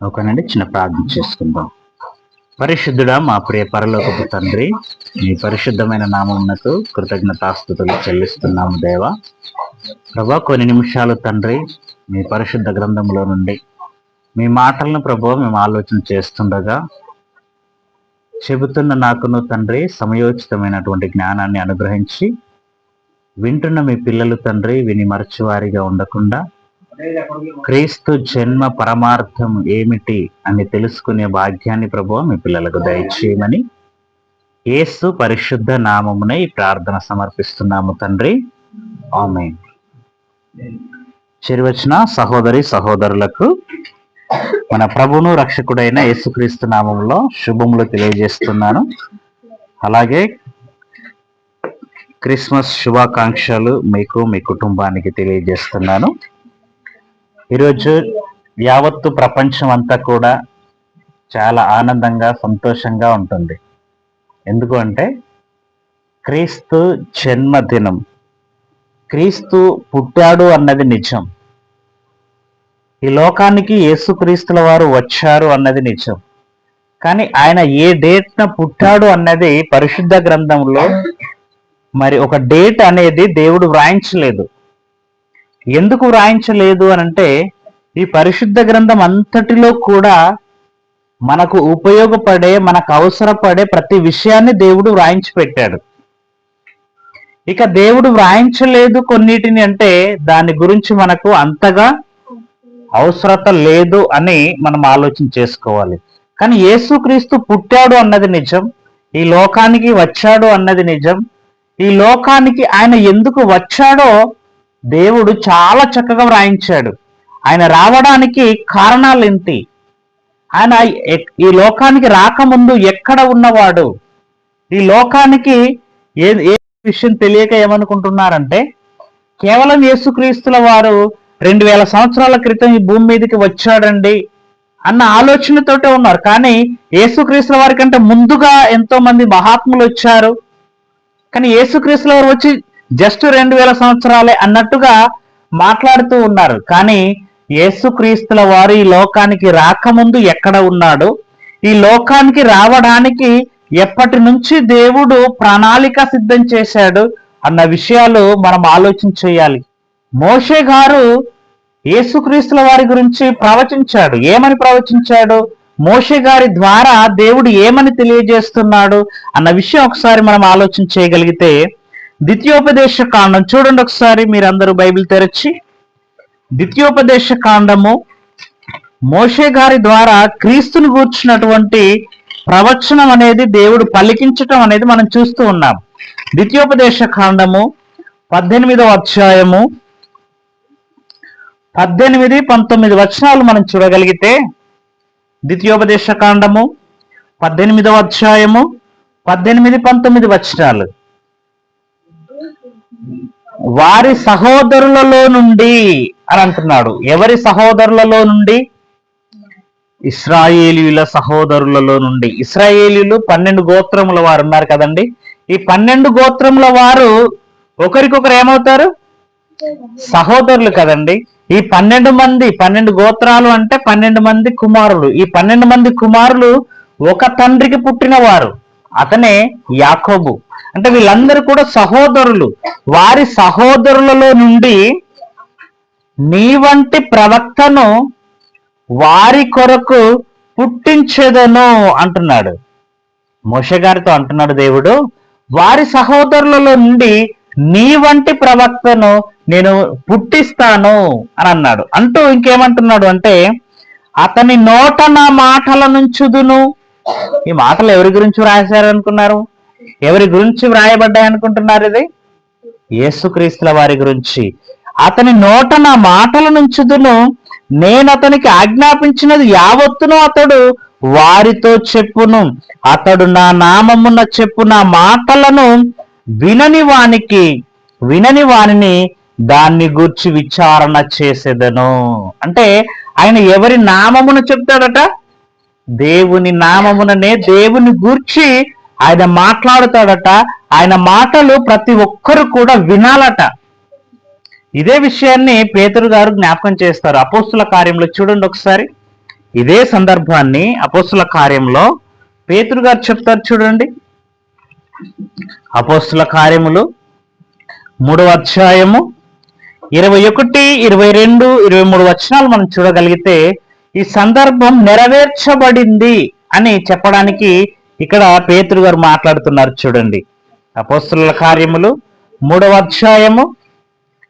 ఓకేనండి, చిన్న ప్రార్థన చేసుకుందాం. పరిశుద్ధుడా, మా ప్రియ పరలోకపు తండ్రి, మీ పరిశుద్ధమైన నామమునకు కృతజ్ఞతాస్తుతులు చెల్లిస్తున్నాము దేవా. ప్రభా, కొన్ని నిమిషాలు తండ్రి మీ పరిశుద్ధ గ్రంథంలో నుండి మీ మాటలను ప్రభు మేము ఆలోచన చేస్తుండగా చెబుతున్న నాకును తండ్రి సమయోచితమైనటువంటి జ్ఞానాన్ని అనుగ్రహించి వింటున్న మీ పిల్లలు తండ్రి విని మరచివారిగా ఉండకుండా క్రీస్తు జన్మ పరమార్థం ఏమిటి అని తెలుసుకునే భాగ్యాన్ని ప్రభు మీ పిల్లలకు దయచేయమని యేసు పరిశుద్ధ నామమున ఈ ప్రార్థన సమర్పిస్తున్నాము తండ్రి, ఆమేన్. చేరివచ్చిన సహోదరి సహోదరులకు మన ప్రభువును రక్షకుడైన యేసుక్రీస్తు నామములో శుభములు తెలియజేస్తున్నాను. అలాగే క్రిస్మస్ శుభాకాంక్షలు మీకు మీ కుటుంబానికి తెలియజేస్తున్నాను. ఈరోజు యావత్తు ప్రపంచం అంతా కూడా చాలా ఆనందంగా సంతోషంగా ఉంటుంది. ఎందుకు అంటే క్రీస్తు జన్మదినం. క్రీస్తు పుట్టాడు అన్నది నిజం. ఈ లోకానికి యేసుక్రీస్తుల వారు వచ్చారు అన్నది నిజం. కానీ ఆయన ఏ డేట్న పుట్టాడు అన్నది పరిశుద్ధ గ్రంథంలో మరి ఒక డేట్ అనేది దేవుడు వ్రాయించలేదు. ఎందుకు వ్రాయించలేదు అని అంటే ఈ పరిశుద్ధ గ్రంథం అంతటిలో కూడా మనకు ఉపయోగపడే, మనకు అవసరపడే ప్రతి విషయాన్ని దేవుడు వ్రాయించి పెట్టాడు. ఇక దేవుడు వ్రాయించలేదు కొన్నిటిని అంటే దాని గురించి మనకు అంతగా అవసరత లేదు అని మనం ఆలోచన చేసుకోవాలి. కానీ యేసుక్రీస్తు పుట్టాడు అన్నది నిజం, ఈ లోకానికి వచ్చాడు అన్నది నిజం. ఈ లోకానికి ఆయన ఎందుకు వచ్చాడో దేవుడు చాలా చక్కగా వ్రాయించాడు. ఆయన రావడానికి కారణాలు ఏంటి, ఆయన ఈ లోకానికి రాకముందు ఎక్కడ ఉన్నవాడు, ఈ లోకానికి ఏ విషయం తెలియక ఏమనుకుంటున్నారంటే కేవలం యేసుక్రీస్తుల వారు 2000 సంవత్సరాల క్రితం ఈ భూమి మీదకి వచ్చాడండి అన్న ఆలోచనతోటే ఉన్నారు. కానీ యేసుక్రీస్తుల వారి కంటే ముందుగా ఎంతో మంది మహాత్ములు వచ్చారు. కానీ యేసుక్రీస్తుల వారు వచ్చి జస్ట్ 2000 సంవత్సరాలే అన్నట్టుగా మాట్లాడుతూ ఉన్నారు. కానీ యేసుక్రీస్తుల వారు ఈ లోకానికి రాకముందు ఎక్కడ ఉన్నాడు, ఈ లోకానికి రావడానికి ఎప్పటి నుంచి దేవుడు ప్రణాళిక సిద్ధం చేశాడు అన్న విషయాలు మనం ఆలోచన చేయాలి. మోషే గారు యేసుక్రీస్తుల వారి గురించి ప్రవచించాడు. ఏమని ప్రవచించాడు, మోషే గారి ద్వారా దేవుడు ఏమని తెలియజేస్తున్నాడు అన్న విషయం ఒకసారి మనం ఆలోచన చేయగలిగితే ద్వితీయోపదేశ కాండం చూడండి ఒకసారి. మీరందరూ బైబిల్ తెరచి ద్వితీయోపదేశ కాండము మోషే గారి ద్వారా క్రీస్తుని గూర్చినటువంటి ప్రవచనం అనేది దేవుడు పలికించటం అనేది మనం చూస్తూ ఉన్నాం. ద్వితీయోపదేశ కాండము 18వ అధ్యాయము 18, 19 వచనాలు మనం చూడగలిగితే ద్వితీయోపదేశ కాండము 18వ అధ్యాయము 18, 19 వచనాలు. వారి సహోదరులలో నుండి అని అంటున్నాడు. ఎవరి సహోదరులలో నుండి? ఇశ్రాయేలీయుల సహోదరులలో నుండి. ఇశ్రాయేలీయులు 12 గోత్రముల వారు ఉన్నారు కదండి. ఈ 12 గోత్రముల వారు ఒకరికొకరు ఏమవుతారు? సహోదరులు కదండి. ఈ 12 గోత్రాలు అంటే 12 మంది కుమారులు. ఈ 12 మంది కుమారులు ఒక తండ్రికి పుట్టిన వారు, అతనే యాకోబు. అంటే వీళ్ళందరూ కూడా సహోదరులు. వారి సహోదరులలో నుండి నీ వంటి ప్రవక్తను వారి కొరకు పుట్టించేదను అంటున్నాడు. మోషే గారితో అంటున్నాడు దేవుడు, వారి సహోదరులలో నుండి నీ వంటి ప్రవక్తను నేను పుట్టిస్తాను అని అన్నాడు. అంటూ ఇంకేమంటున్నాడు అంటే అతని నోట నా మాటల నుంచుదును. ఈ మాటలు ఎవరి గురించి వ్రాసారనుకున్నారు? ఎవరి గురించి వ్రాయబడ్డాయి అనుకుంటున్నారు? ఇది యేసుక్రీస్తుల వారి గురించి. అతని నోట నా మాటల నుంచుదును, నేను అతనికి ఆజ్ఞాపించినది యావత్తును అతడు వారితో చెప్పును. అతడు నా నామమున చెప్పు నా మాటలను వినని వానిని దాన్ని గూర్చి విచారణ చేసేదను. అంటే ఆయన ఎవరి నామమున చెప్తాడట? దేవుని నామముననే దేవుని గూర్చి ఆయన మాట్లాడుతాడట. ఆయన మాటలు ప్రతి ఒక్కరు కూడా వినాలట. ఇదే విషయాన్ని పేతురు గారు జ్ఞాపకం చేస్తారు. అపోస్తుల కార్యంలో చూడండి ఒకసారి. ఇదే సందర్భాన్ని అపోస్తుల కార్యంలో పేతురు గారు చెప్తారు చూడండి. అపోస్తుల కార్యములు 3వ అధ్యాయము 21, 22, 23 వచనాలు మనం చూడగలిగితే ఈ సందర్భం నెరవేర్చబడింది అని చెప్పడానికి ఇక్కడ పేతురు గారు మాట్లాడుతున్నారు చూడండి. అపోస్తుల కార్యములు 3వ అధ్యాయము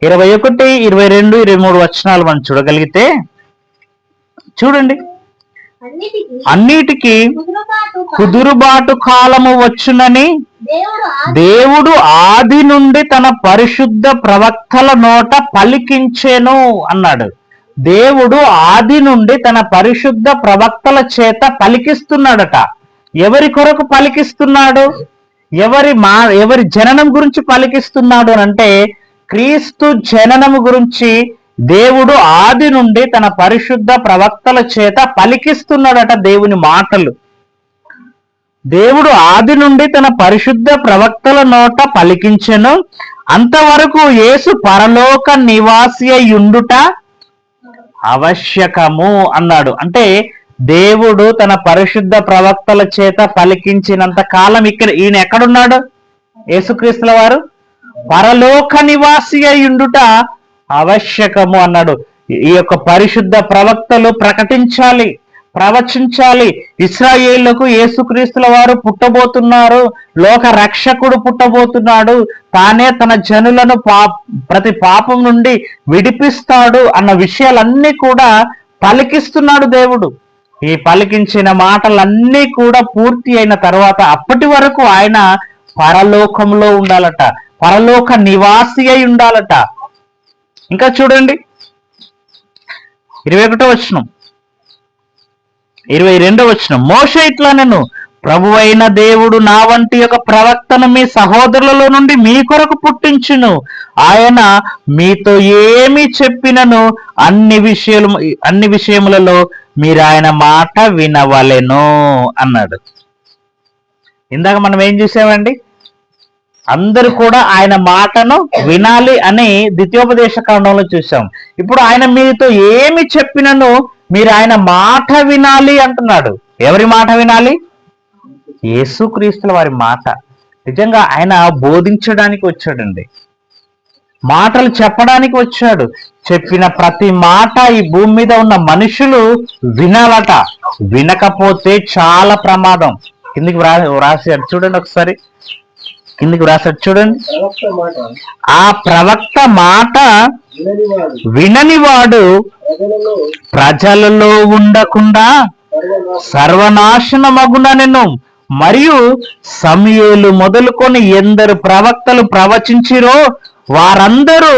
21, 22, 23 వచనాలు మనం చూడగలిగితే చూడండి. అన్నిటికీ కుదురుబాటు కాలము వచ్చునని దేవుడు ఆది నుండి తన పరిశుద్ధ ప్రవక్తల నోట పలికించెను అన్నాడు. దేవుడు ఆది నుండి తన పరిశుద్ధ ప్రవక్తల చేత పలికిస్తున్నాడట. ఎవరి కొరకు పలికిస్తున్నాడు? ఎవరి జననం గురించి పలికిస్తున్నాడు అంటే క్రీస్తు జననము గురించి దేవుడు ఆది నుండి తన పరిశుద్ధ ప్రవక్తల చేత పలికిస్తున్నాడట దేవుని మాటలు. దేవుడు ఆది నుండి తన పరిశుద్ధ ప్రవక్తల నోట పలికించెను. అంతవరకు యేసు పరలోక నివాసి అయ్యుండుట ఆవశ్యకము అన్నాడు. అంటే దేవుడు తన పరిశుద్ధ ప్రవక్తల చేత పలికించినంత కాలం ఈయన ఎక్కడున్నాడు? యేసుక్రీస్తుల వారు పరలోక నివాసి అయ్యుండుట ఆవశ్యకము అన్నాడు. ఈ యొక్క పరిశుద్ధ ప్రవక్తలు ప్రకటించాలి, ప్రవచించాలి. ఇశ్రాయేళ్లకు యేసుక్రీస్తుల వారు పుట్టబోతున్నారు, లోక రక్షకుడు పుట్టబోతున్నాడు, తానే తన జనులను ప్రతి పాపం నుండి విడిపిస్తాడు అన్న విషయాలన్నీ కూడా పలికిస్తున్నాడు దేవుడు. ఈ పలికించిన మాటలన్నీ కూడా పూర్తి అయిన తర్వాత అప్పటి వరకు ఆయన పరలోకంలో ఉండాలట, పరలోక నివాసి అయి ఉండాలట. ఇంకా చూడండి 21వ వచనం, 22వ వచనం. మోషే ఇట్లా నేను ప్రభువైన దేవుడు నా వంటి ఒక ప్రవక్తను మీ సహోదరులలో నుండి మీ కొరకు పుట్టించును. ఆయన మీతో ఏమి చెప్పినను అన్ని విషయములలో మీరు ఆయన మాట వినవలెను అన్నాడు. ఇందాక మనం ఏం చూసామండి? అందరూ కూడా ఆయన మాటను వినాలి అని ద్వితీయోపదేశ కాండంలో చూసాం. ఇప్పుడు ఆయన మీతో ఏమి చెప్పినను మీరు ఆయన మాట వినాలి అంటున్నాడు. ఎవరి మాట వినాలి? యేసుక్రీస్తుల వారి మాట. నిజంగా ఆయన బోధించడానికి వచ్చాడండి, మాటలు చెప్పడానికి వచ్చాడు. చెప్పిన ప్రతి మాట ఈ భూమి మీద ఉన్న మనుషులు వినాలట. వినకపోతే చాలా ప్రమాదం. కిందికి రాశాడు చూడండి, ఒకసారి కిందికి రాశాడు చూడండి. ఆ ప్రవక్త మాట విననివాడు ప్రజలలో ఉండకుండా సర్వనాశనమగుననెను. మరియు సమూయేలు మొదలుకొని ఎందరు ప్రవక్తలు ప్రవచించిరో వారందరూ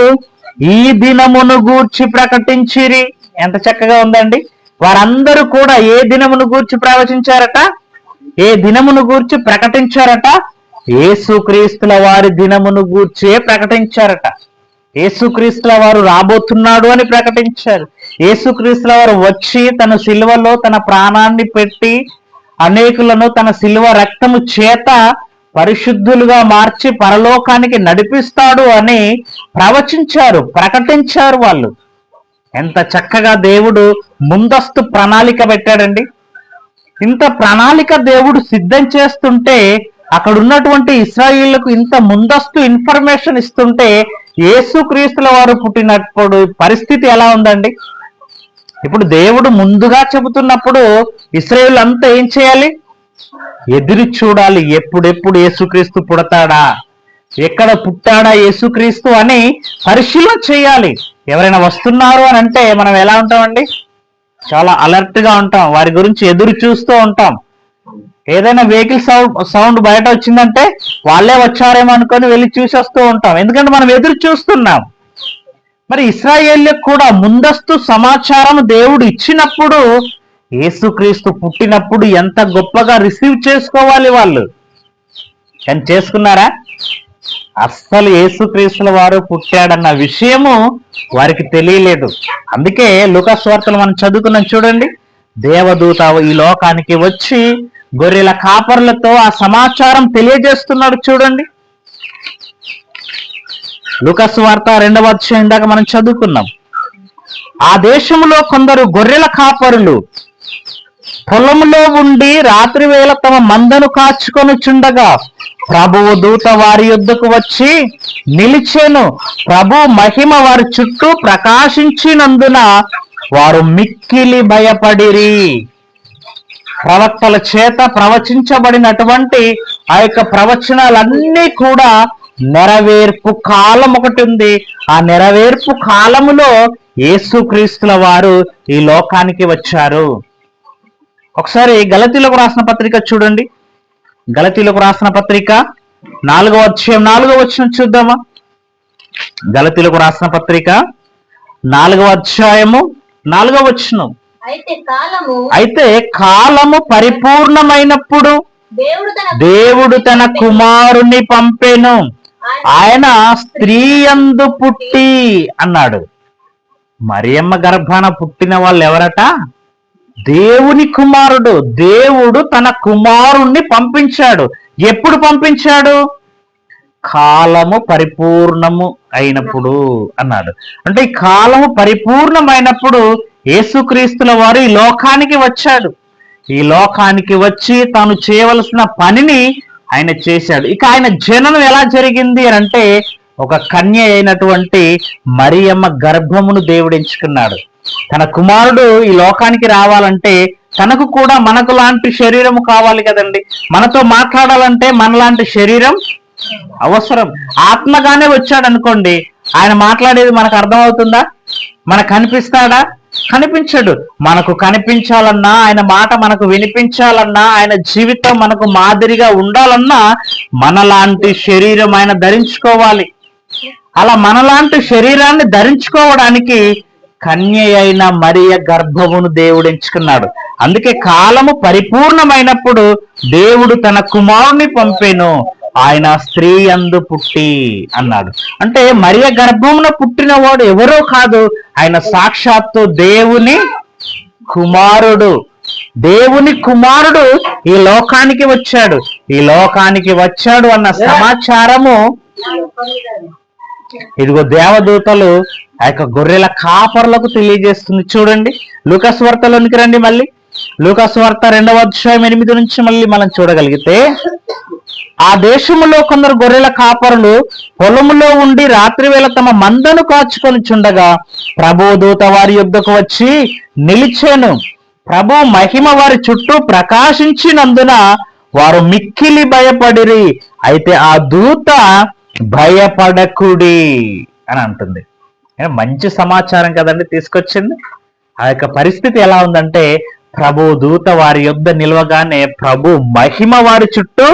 ఈ దినమును గూర్చి ప్రకటించిరి. ఎంత చక్కగా ఉందండి. వారందరూ కూడా ఏ దినమును గూర్చి ప్రవచించారట? ఏ దినమును గూర్చి ప్రకటించారట? యేసుక్రీస్తుల వారి దినమును గూర్చే ప్రకటించారట. యేసుక్రీస్తుల వారు రాబోతున్నాడు అని ప్రకటించారు. యేసుక్రీస్తుల వారు వచ్చి తన సిలువలో తన ప్రాణాన్ని పెట్టి అనేకులను తన సిలువ రక్తము చేత పరిశుద్ధులుగా మార్చి పరలోకానికి నడిపిస్తాడు అని ప్రవచించారు, ప్రకటించారు వాళ్ళు. ఎంత చక్కగా దేవుడు ముందస్తు ప్రణాళిక పెట్టాడండి. ఇంత ప్రణాళిక దేవుడు సిద్ధం చేస్తుంటే, అక్కడ ఉన్నటువంటి ఇశ్రాయేళ్లకు ఇంత ముందస్తు ఇన్ఫర్మేషన్ ఇస్తుంటే, యేసుక్రీస్తుల వారు పుట్టినప్పుడు పరిస్థితి ఎలా ఉందండి? ఇప్పుడు దేవుడు ముందుగా చెబుతున్నప్పుడు ఇశ్రాయేలు అంతా ఏం చేయాలి? ఎదురు చూడాలి. ఎప్పుడెప్పుడు యేసుక్రీస్తు పుడతాడా, ఎక్కడ పుట్టాడా యేసుక్రీస్తు అని పరిశీలన చేయాలి. ఎవరైనా వస్తున్నారు అని అంటే మనం ఎలా ఉంటామండి? చాలా అలర్ట్ గా ఉంటాం, వారి గురించి ఎదురు చూస్తూ ఉంటాం. ఏదైనా వెహికల్ సౌండ్ బయట వచ్చిందంటే వాళ్ళే వచ్చారేమో అనుకొని వెళ్ళి చూసి వస్తూ ఉంటాం, ఎందుకంటే మనం ఎదురు చూస్తున్నాం. మరి ఇశ్రాయేలుకు కూడా ముందస్తు సమాచారం దేవుడు ఇచ్చినప్పుడు యేసుక్రీస్తు పుట్టినప్పుడు ఎంత గొప్పగా రిసీవ్ చేసుకోవాలి వాళ్ళు. కానీ చేసుకున్నారా? అస్సలు యేసుక్రీస్తుల వారు పుట్టాడన్న విషయము వారికి తెలియలేదు. అందుకే లూకా సువార్తలు మనం చదువుకున్నాం చూడండి. దేవదూత ఈ లోకానికి వచ్చి గొర్రెల కాపర్లతో ఆ సమాచారం తెలియజేస్తున్నాడు చూడండి. లూకా సువార్త 2వ అధ్యాయం దాకా మనం చదువుకున్నాం. ఆ దేశంలో కొందరు గొర్రెల కాపరులు పొలంలో ఉండి రాత్రి వేళ తమ మందను కాచుకొనుచుండగా ప్రభువు దూత వారి యొద్దకు వచ్చి నిలిచెను. ప్రభు మహిమ వారి చుట్టూ ప్రకాశించినందున వారు మిక్కిలి భయపడిరి. ప్రవక్తల చేత ప్రవచించబడినటువంటి ఆ యొక్క ప్రవచనాలన్నీ కూడా నెరవేర్పు కాలం ఒకటి ఉంది. ఆ నెరవేర్పు కాలములో యేసుక్రీస్తుల వారు ఈ లోకానికి వచ్చారు. ఒకసారి గలతీలకు రాసిన పత్రిక చూడండి. గలతీలకు రాసిన పత్రిక 4వ అధ్యాయం 4వ వచనం చూద్దామా. గలతీలకు రాసిన పత్రిక 4వ అధ్యాయము 4వ వచనం. అయితే కాలము పరిపూర్ణమైనప్పుడు దేవుడు తన కుమారుని పంపెను. ఆయన స్త్రీ యందు పుట్టి అన్నాడు. మరియమ్మ గర్భాన పుట్టిన వాళ్ళు ఎవరట? దేవుని కుమారుడు. దేవుడు తన కుమారుణ్ణి పంపించాడు. ఎప్పుడు పంపించాడు? కాలము పరిపూర్ణము అయినప్పుడు అన్నాడు. అంటే ఈ కాలము పరిపూర్ణమైనప్పుడు యేసుక్రీస్తుల వారు ఈ లోకానికి వచ్చాడు. ఈ లోకానికి వచ్చి తాను చేయవలసిన పనిని ఆయన చేశాడు. ఇక ఆయన జననం ఎలా జరిగింది అని అంటే, ఒక కన్య అయినటువంటి మరియమ్మ గర్భమును దేవుడు ఎంచుకున్నాడు. తన కుమారుడు ఈ లోకానికి రావాలంటే తనకు కూడా మనకు లాంటి శరీరము కావాలి కదండి. మనతో మాట్లాడాలంటే మనలాంటి శరీరం అవసరం. ఆత్మగానే వచ్చాడు అనుకోండి, ఆయన మాట్లాడేది మనకు అర్థమవుతుందా? మనకు కనిపిస్తాడా? కనిపించడు. మనకు కనిపించాలన్నా, ఆయన మాట మనకు వినిపించాలన్నా, ఆయన జీవితం మనకు మాదిరిగా ఉండాలన్నా మనలాంటి శరీరం ఆయన ధరించుకోవాలి. అలా మనలాంటి శరీరాన్ని ధరించుకోవడానికి కన్య అయిన మరియ గర్భమును దేవుడు ఎంచుకున్నాడు. అందుకే కాలము పరిపూర్ణమైనప్పుడు దేవుడు తన కుమారుని పంపెను. ఆయన స్త్రీ యందు పుట్టి అన్నాడు. అంటే మరియ గర్భమున పుట్టినవాడు ఎవరో కాదు, ఆయన సాక్షాత్తు దేవుని కుమారుడు. దేవుని కుమారుడు ఈ లోకానికి వచ్చాడు. ఈ లోకానికి వచ్చాడు అన్న సమాచారము ఇదిగో దేవదూతలు ఆ యొక్క గొర్రెల కాపరులకు తెలియజేస్తుంది. చూడండి, లూకాసు వార్తలోనికి రండి. మళ్ళీ లూకాసు వార్త 2వ అధ్యాయం 8 నుంచి మళ్ళీ మనం చూడగలిగితే, ఆ దేశములో కొందరు గొర్రెల కాపరులు పొలములో ఉండి రాత్రి వేళ తమ మందను కాచుకొని చుండగా ప్రభు దూత వారి యొద్దకు వచ్చి నిలిచెను. ప్రభు మహిమ వారి చుట్టూ ప్రకాశించినందున వారు మిక్కిలి భయపడిరి. అయితే ఆ దూత భయపడకుడి అని అంటుంది. మంచి సమాచారం కదండి తీసుకొచ్చింది. ఆ యొక్క పరిస్థితి ఎలా ఉందంటే, ప్రభు దూత వారి యొద్ద నిలవగానే ప్రభు మహిమ వారి చుట్టూ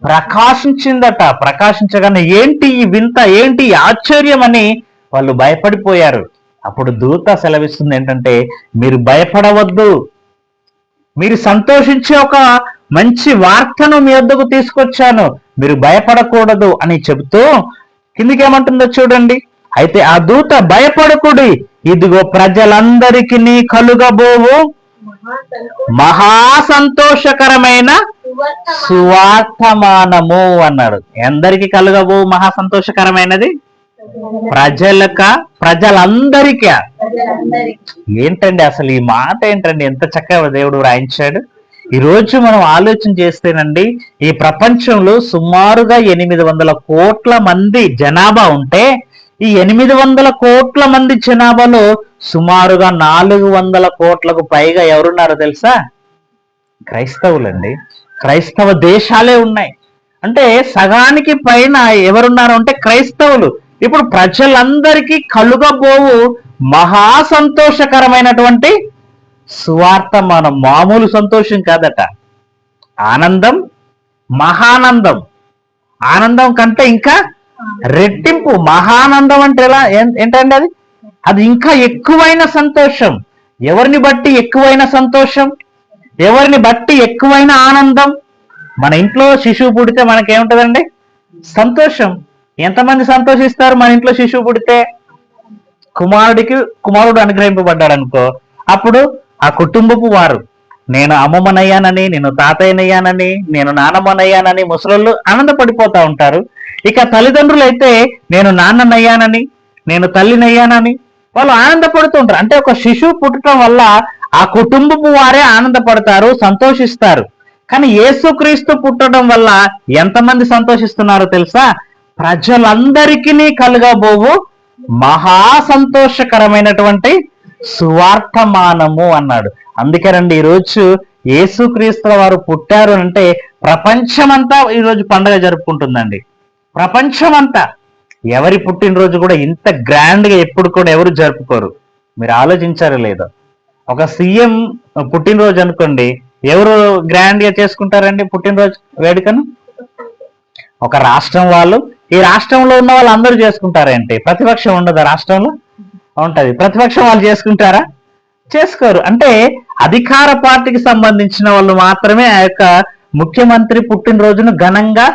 ప్రకాశించిందట. ప్రకాశించగానే ఏంటి ఈ వింత, ఏంటి ఈ ఆశ్చర్యం అని వాళ్ళు భయపడిపోయారు. అప్పుడు దూత సెలవిస్తుంది ఏంటంటే, మీరు భయపడవద్దు, మీరు సంతోషించే ఒక మంచి వార్తను మీ వద్దకు తీసుకొచ్చాను, మీరు భయపడకూడదు అని చెబుతూ కిందికి ఏమంటుందో చూడండి. అయితే ఆ దూత భయపడకుడి, ఇదిగో ప్రజలందరికీ కలుగబోవు మహా సంతోషకరమైన సువార్తమానము అన్నాడు. ఎందరికి కలుగబోవు మహా సంతోషకరమైనది? ప్రజలందరికీ. ఏంటండి అసలు ఈ మాట ఏంటండి, ఎంత చక్కగా దేవుడు రాయించాడు. ఈ రోజు మనం ఆలోచన చేస్తేనండి, ఈ ప్రపంచంలో సుమారుగా 800 కోట్ల మంది జనాభా ఉంటే, ఈ 800 కోట్ల మంది జనాభాలో సుమారుగా 400 కోట్లకు పైగా ఎవరున్నారో తెలుసా? క్రైస్తవులండి. క్రైస్తవ దేశాలే ఉన్నాయి. అంటే సగానికి పైన ఎవరున్నారు అంటే క్రైస్తవులు. ఇప్పుడు ప్రజలందరికీ కలుగబోవు మహా సంతోషకరమైనటువంటి సువార్త. మనం మామూలు సంతోషం కాదట, ఆనందం, మహానందం. ఆనందం కంటే ఇంకా రెట్టింపు. మహానందం అంటే ఎలా, ఏంటండి అది? అది ఇంకా ఎక్కువైన సంతోషం. ఎవరిని బట్టి ఎక్కువైన సంతోషం? ఎవరిని బట్టి ఎక్కువైన ఆనందం? మన ఇంట్లో శిశువు పుడితే మనకేముంటదండి? సంతోషం. ఎంతమంది సంతోషిస్తారు మన ఇంట్లో శిశువు పుడితే? కుమారుడు అనుగ్రహింపబడ్డాడు అనుకో, అప్పుడు ఆ కుటుంబపు వారు, నేను అమ్మమ్మనయ్యానని, నేను తాతయ్యనయ్యానని, నేను నానమ్మనయ్యానని ముసలోళ్ళు ఆనందపడిపోతా ఉంటారు. ఇక తల్లిదండ్రులు అయితే నేను నాన్ననయ్యానని, నేను తల్లినయ్యానని వాళ్ళు ఆనందపడుతూ ఉంటారు. అంటే ఒక శిశువు పుట్టడం వల్ల ఆ కుటుంబపు వారే ఆనందపడతారు, సంతోషిస్తారు. కానీ యేసుక్రీస్తు పుట్టడం వల్ల ఎంతమంది సంతోషిస్తున్నారో తెలుసా? ప్రజలందరికీ కలుగబోవు మహా సంతోషకరమైనటువంటి సువార్తమానము అన్నాడు. అందుకేనండి ఈరోజు యేసుక్రీస్తుల వారు పుట్టారు అంటే ప్రపంచమంతా ఈరోజు పండుగ జరుపుకుంటుందండి. ప్రపంచమంతా. ఎవరి పుట్టినరోజు కూడా ఇంత గ్రాండ్ గా ఎప్పుడు కూడా ఎవరు జరుపుకోరు. మీరు ఆలోచించారో లేదో? ఒక సీఎం పుట్టినరోజు అనుకోండి, ఎవరు గ్రాండ్ గా చేసుకుంటారండి పుట్టినరోజు వేడుకను? ఒక రాష్ట్రం వాళ్ళు. ఈ రాష్ట్రంలో ఉన్న వాళ్ళు అందరూ చేసుకుంటారేంటి? ప్రతిపక్షం ఉండదా రాష్ట్రంలో? ఉంటది. ప్రతిపక్షం వాళ్ళు చేసుకుంటారా? చేసుకోరు. అంటే అధికార పార్టీకి సంబంధించిన వాళ్ళు మాత్రమే ఆ యొక్క ముఖ్యమంత్రి పుట్టినరోజును ఘనంగా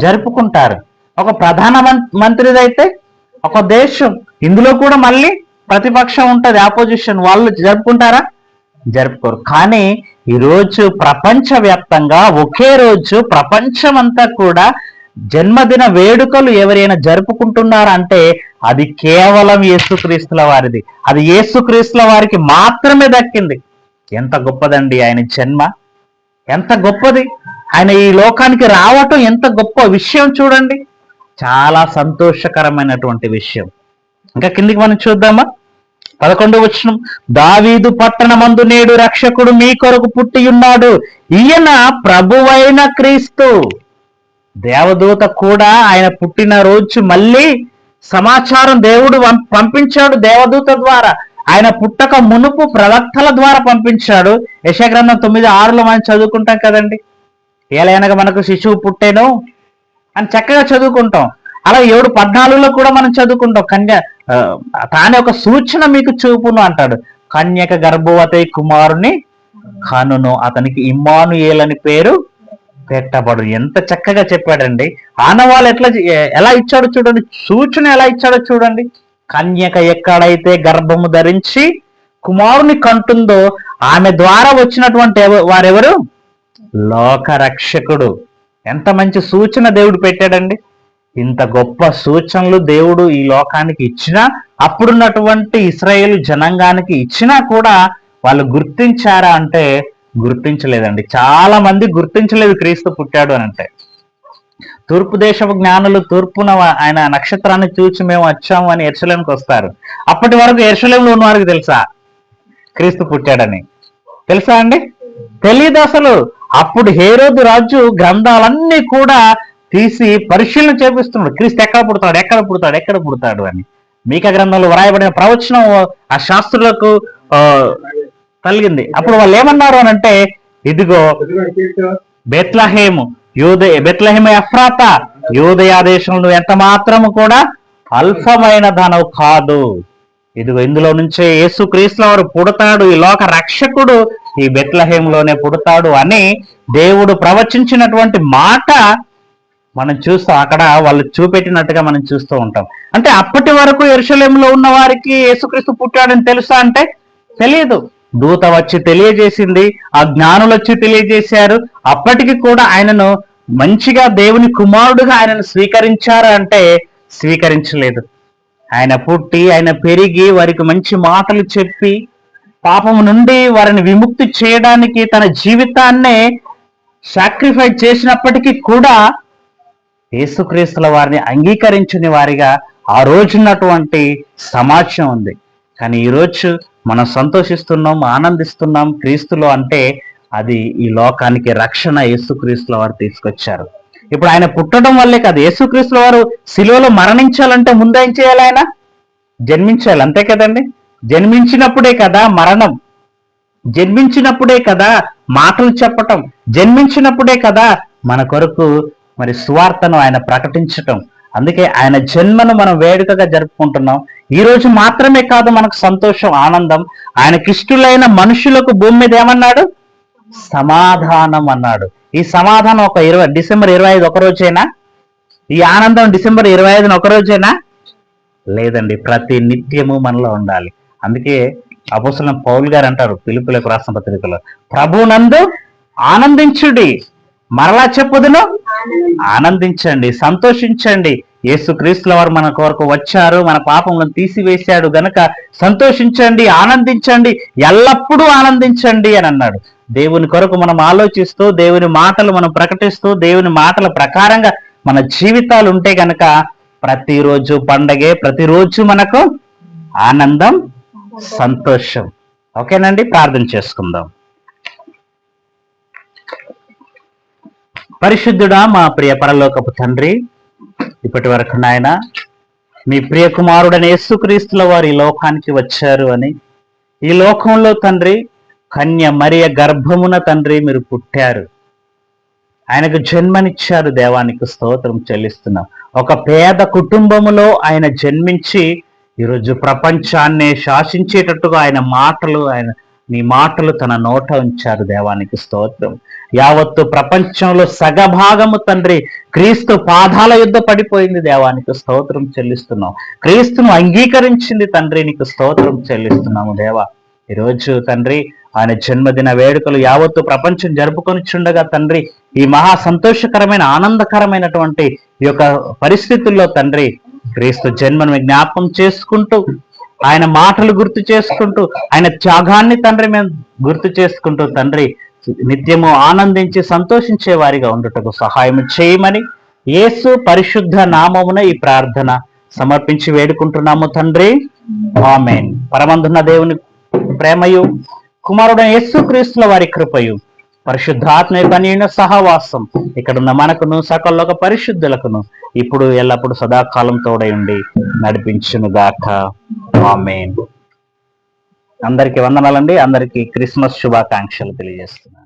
జరుపుకుంటారు. ఒక ప్రధాన మంత్రిదైతే ఒక దేశం, ఇందులో కూడా మళ్ళీ ప్రతిపక్షం ఉంటది, ఆపోజిషన్, వాళ్ళు జరుపుకుంటారా? జరుపుకోరు. కానీ ఈరోజు ప్రపంచ వ్యాప్తంగా ఒకే రోజు ప్రపంచమంతా కూడా జన్మదిన వేడుకలు ఎవరైనా జరుపుకుంటున్నారంటే అది కేవలం యేసుక్రీస్తుల వారిది. అది యేసుక్రీస్తుల వారికి మాత్రమే దక్కింది. ఎంత గొప్పదండి ఆయన జన్మ! ఎంత గొప్పది! ఆయన ఈ లోకానికి రావటం ఎంత గొప్ప విషయం చూడండి. చాలా సంతోషకరమైనటువంటి విషయం. ఇంకా కిందికి మనం చూద్దామా? 11వ వచనం, దావీదు పట్టణమందు నేడు రక్షకుడు మీ కొరకు పుట్టి ఉన్నాడు, ఈయన ప్రభువైన క్రీస్తు. దేవదూత కూడా ఆయన పుట్టిన రోజు మళ్ళీ సమాచారం దేవుడు పంపించాడు దేవదూత ద్వారా. ఆయన పుట్టక మునుపు ప్రవక్తల ద్వారా పంపించాడు. యెషయా గ్రంథం 9:6లో మనం చదువుకుంటాం కదండి. ఏలైనగా మనకు శిశువు పుట్టేను అని చక్కగా చదువుకుంటాం. అలా 7:14లో కూడా మనం చదువుకుంటాం. తానే ఒక సూచన మీకు చూపును అంటాడు. కన్యక గర్భవతి కుమారుని కనును, అతనికి ఇమ్మానుయేల్ అని పేరు పెట్టబడు. ఎంత చక్కగా చెప్పాడండి. ఆనవాళ్ళు ఎలా ఇచ్చాడో చూడండి, సూచన ఎలా ఇచ్చాడో చూడండి. కన్యక ఎక్కడైతే గర్భము ధరించి కుమారుని కంటుందో ఆమె ద్వారా వచ్చినటువంటి వారెవరు? లోక రక్షకుడు. ఎంత మంచి సూచన దేవుడు పెట్టాడండి. ఇంత గొప్ప సూచనలు దేవుడు ఈ లోకానికి ఇచ్చినా, అప్పుడున్నటువంటి ఇశ్రాయేలు జనాంగానికి ఇచ్చినా కూడా వాళ్ళు గుర్తించారా అంటే గుర్తించలేదండి. చాలా మంది గుర్తించలేదు క్రీస్తు పుట్టాడు అని అంటే. తూర్పు దేశపు జ్ఞానులు తూర్పున ఆయన నక్షత్రాన్ని చూసి మేము వచ్చాము అని యెరూషలేముకి వస్తారు. అప్పటి వరకు యెరూషలేములో ఉన్న వారికి తెలుసా క్రీస్తు పుట్టాడని? తెలుసా అండి? తెలియదు అసలు. అప్పుడు హేరోదు రాజు గ్రంథాలన్నీ కూడా తీసి పరిశీలన చేపిస్తున్నాడు. క్రీస్తు ఎక్కడ పుడతాడు, ఎక్కడ పుడతాడు, ఎక్కడ పుడతాడు అని. మీకా గ్రంథంలో వ్రాయబడిన ప్రవచనం ఆ శాస్త్రులకు కలిగింది. అప్పుడు వాళ్ళు ఏమన్నారు అని అంటే, ఇదిగో బెత్లహేము బెత్లహేము ఎఫ్రాతా, యూదయ దేశంలో ఎంత మాత్రము కూడా అల్పమైన ధనవు కాదు. ఇదిగో ఇందులో నుంచే యేసుక్రీస్తు వారు పుడతాడు, ఈ లోక రక్షకుడు ఈ బెత్లహేములోనే పుడతాడు అని దేవుడు ప్రవచించినటువంటి మాట మనం చూస్తాం. అక్కడ వాళ్ళు చూపెట్టినట్టుగా మనం చూస్తూ ఉంటాం. అంటే అప్పటి వరకు యెరూషలేములో ఉన్న వారికి యేసుక్రీస్తు పుట్టాడని తెలుసా అంటే తెలియదు. దూత వచ్చి తెలియజేసింది, ఆ జ్ఞానులు వచ్చి తెలియజేశారు. అప్పటికి కూడా ఆయనను మంచిగా దేవుని కుమారుడుగా ఆయనను స్వీకరించారు అంటే స్వీకరించలేదు. ఆయన పుట్టి ఆయన పెరిగి వారికి మంచి మాటలు చెప్పి పాపము నుండి వారిని విముక్తి చేయడానికి తన జీవితాన్నే సాక్రిఫైస్ చేసినప్పటికీ కూడా యేసుక్రీస్తుల వారిని అంగీకరించని వారిగా ఆ రోజున్నటువంటి సమాజం ఉంది. కానీ ఈరోజు మనం సంతోషిస్తున్నాం, ఆనందిస్తున్నాం క్రీస్తులో అంటే అది ఈ లోకానికి రక్షణ యేసుక్రీస్తుల వారు తీసుకొచ్చారు. ఇప్పుడు ఆయన పుట్టడం వల్లే కాదు, యేసుక్రీస్తుల వారు శిలువలో మరణించాలంటే ముందేం చేయాలి? ఆయన జన్మించాలి, అంతే కదండి. జన్మించినప్పుడే కదా మరణం, జన్మించినప్పుడే కదా మాటలు చెప్పటం, జన్మించినప్పుడే కదా మన కొరకు మరి సువార్తను ఆయన ప్రకటించటం. అందుకే ఆయన జన్మను మనం వేడుకగా జరుపుకుంటున్నాం. ఈ రోజు మాత్రమే కాదు మనకు సంతోషం, ఆనందం. ఆయనకిష్టులైన మనుషులకు భూమి మీద ఏమన్నాడు? సమాధానం అన్నాడు. ఈ సమాధానం డిసెంబర్ 25 ఒక రోజేనా? ఈ ఆనందం డిసెంబర్ 25 ఒక రోజేనా? లేదండి, ప్రతి నిత్యము మనలో ఉండాలి. అందుకే అపోస్తలుడైన పౌలు గారు అంటారు ఫిలిప్పీయులకు రాసిన పత్రికలో, ప్రభువునందు ఆనందించుడి, మరలా చెప్పుదును ఆనందించండి, సంతోషించండి. యేసుక్రీస్తుల వారు మన కొరకు వచ్చారు, మన పాపములను తీసివేశాడు గనక సంతోషించండి, ఆనందించండి, ఎల్లప్పుడూ ఆనందించండి అని అన్నాడు. దేవుని కొరకు మనం ఆలోచిస్తూ, దేవుని మాటలు మనం ప్రకటిస్తూ, దేవుని మాటల ప్రకారంగా మన జీవితాలు ఉంటే గనక ప్రతిరోజు పండగే, ప్రతిరోజు మనకు ఆనందం, సంతోషం. ఓకేనండి, ప్రార్థన చేసుకుందాం. పరిశుద్ధుడా, మా ప్రియ పరలోకపు తండ్రి, ఇప్పటి వరకు నాయన మీ ప్రియ కుమారుడైన యేసుక్రీస్తుల వారు ఈ లోకానికి వచ్చారు అని, ఈ లోకంలో తండ్రి కన్య మరియ గర్భమున తండ్రి మీరు పుట్టారు, ఆయనకు జన్మనిచ్చారు. దేవానికి స్తోత్రం చెల్లిస్తున్నాం. ఒక పేద కుటుంబములో ఆయన జన్మించి ఈరోజు ప్రపంచాన్ని శాసించేటట్టుగా మీ మాటలు తన నోట ఉంచారు. దేవానికి స్తోత్రం. యావత్తు ప్రపంచంలో సగభాగము తండ్రి క్రీస్తు పాదాల యుద్ధ పడిపోయింది. దేవానికి స్తోత్రం చెల్లిస్తున్నాం. క్రీస్తును అంగీకరించింది తండ్రి, నీకు స్తోత్రం చెల్లిస్తున్నాము. దేవా, ఈరోజు తండ్రి ఆయన జన్మదిన వేడుకలు యావత్తు ప్రపంచం జరుపుకొని చుండగా తండ్రి, ఈ మహా సంతోషకరమైన ఆనందకరమైనటువంటి ఈ యొక్క పరిస్థితుల్లో తండ్రి క్రీస్తు జన్మను జ్ఞాపకం చేసుకుంటూ, ఆయన మాటలు గుర్తు చేసుకుంటూ, ఆయన త్యాగాన్ని తండ్రి మేము గుర్తు చేసుకుంటూ తండ్రి నిత్యము ఆనందించి సంతోషించే వారిగా ఉండుటకు సహాయం చేయమని యేసు పరిశుద్ధ నామమున ఈ ప్రార్థన సమర్పించి వేడుకుంటున్నాము తండ్రి, ఆమేన్. పరమందున్న దేవుని ప్రేమయు, కుమారుడైన యేసుక్రీస్తుల వారి కృపయు, పరిశుద్ధాత్మ యొక్క అన్యోన్య సహవాసం ఇక్కడున్న మనకును సకల పరిశుద్ధులకును ఇప్పుడు ఎల్లప్పుడు సదాకాలం తోడై ఉండి నడిపించును గాక. ఆమేన్. అందరికీ వందనాలండి. అందరికీ క్రిస్మస్ శుభాకాంక్షలు తెలియజేస్తున్నాను.